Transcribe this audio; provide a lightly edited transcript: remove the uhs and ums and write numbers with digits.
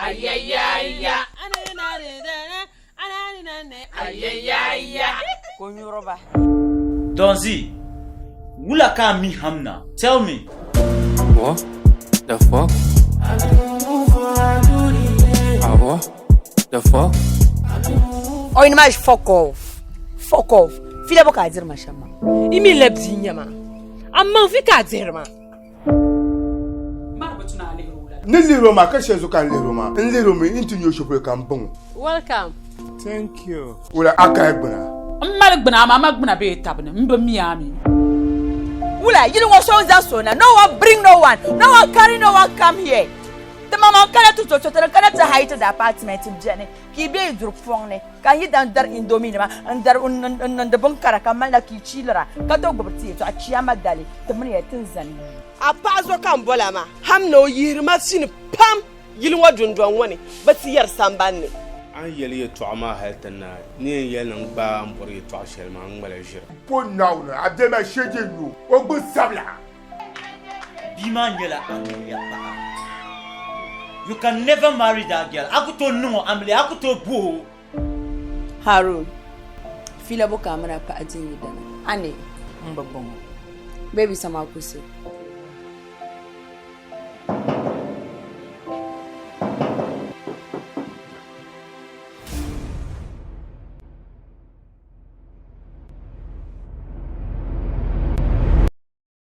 Ayayaya. Ayayaya. Konyoroba. Donzi, wula ka mi hamna. Tell me. What? The fuck? What? The fuck? Oh, in my fuck off. Fuck off. Fila boka zirma shama. Imi lebzi nyama. Amma fika zirma. Niliroma kashe zuka niliroma. Niliroma into your shop kampong. Welcome. Thank you. Ula aka egbuna. Magbuna magbuna be tabne. Mbe miami. Ula, you don't want show that so now. No one bring no one. No one carry no one come here. The mama kana to height the apartment in Jenny. Ki be drop phone. Kan you down there in Domina and there on the bunkara kamala ki chilera. Kato gobti to achiyama dali. The money at Tanzania. A pazo kambola ma. Hamno yirma sin pam. Yilwa dundwan wani. But here sambani. An yeli to ama heltana. Ni yelang ba mbori to ashel ma ngale jira. Po now na adema sheje nu. Ogbu sabla. Bima nyela amelia pa. You can never marry that girl. Akuto no amle, akuto bo. Harun. Fila boka amana pa ajin yidana. Ane mbabongo. Baby sama kusi.